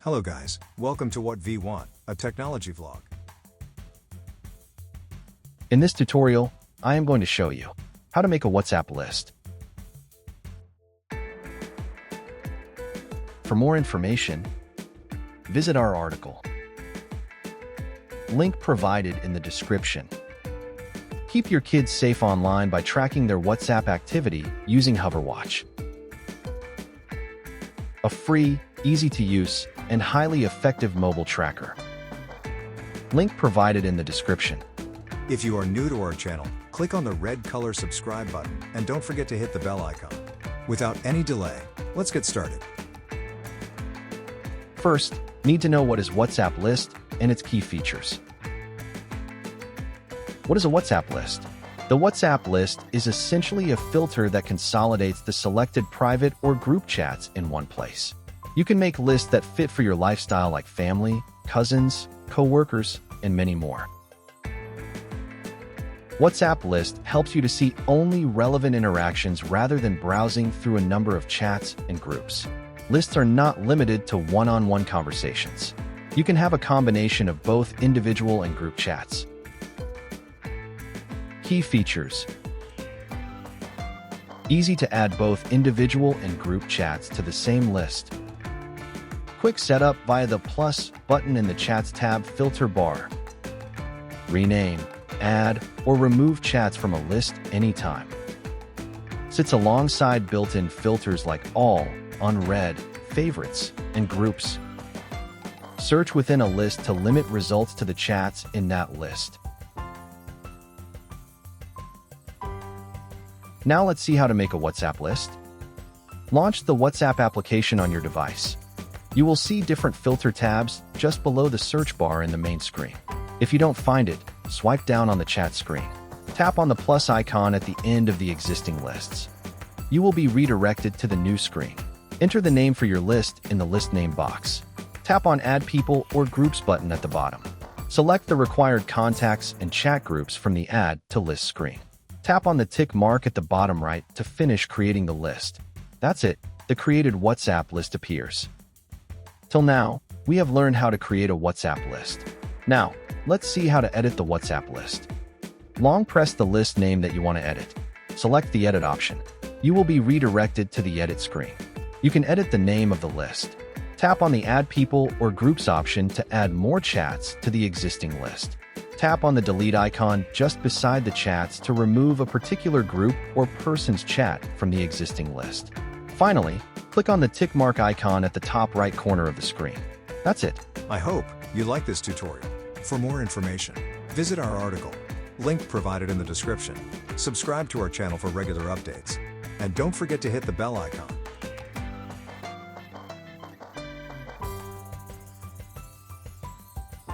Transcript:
Hello guys, welcome to What We Want, a technology vlog. In this tutorial, I am going to show you how to make a WhatsApp list. For more information, visit our article. Link provided in the description. Keep your kids safe online by tracking their WhatsApp activity using Hoverwatch. A free, easy-to-use, and highly effective mobile tracker. Link provided in the description. If you are new to our channel, click on the red color subscribe button and don't forget to hit the bell icon. Without any delay, let's get started. First, need to know what is WhatsApp list and its key features. What is a WhatsApp list? The WhatsApp list is essentially a filter that consolidates the selected private or group chats in one place. You can make lists that fit for your lifestyle like family, cousins, co-workers, and many more. WhatsApp list helps you to see only relevant interactions rather than browsing through a number of chats and groups. Lists are not limited to one-on-one conversations. You can have a combination of both individual and group chats. Key features. Easy to add both individual and group chats to the same list. Quick setup via the plus button in the Chats tab filter bar. Rename, add, or remove chats from a list anytime. Sits alongside built-in filters like all, unread, favorites, and groups. Search within a list to limit results to the chats in that list. Now let's see how to make a WhatsApp list. Launch the WhatsApp application on your device. You will see different filter tabs just below the search bar in the main screen. If you don't find it, swipe down on the chat screen. Tap on the plus icon at the end of the existing lists. You will be redirected to the new screen. Enter the name for your list in the list name box. Tap on Add People or Groups button at the bottom. Select the required contacts and chat groups from the Add to List screen. Tap on the tick mark at the bottom right to finish creating the list. That's it, the created WhatsApp list appears. Till now, we have learned how to create a WhatsApp list. Now, let's see how to edit the WhatsApp list. Long press the list name that you want to edit. Select the Edit option. You will be redirected to the Edit screen. You can edit the name of the list. Tap on the Add People or Groups option to add more chats to the existing list. Tap on the Delete icon just beside the chats to remove a particular group or person's chat from the existing list. Finally, click on the tick mark icon at the top right corner of the screen. That's it. I hope you like this tutorial. For more information, visit our article. Link provided in the description. Subscribe to our channel for regular updates. And don't forget to hit the bell icon.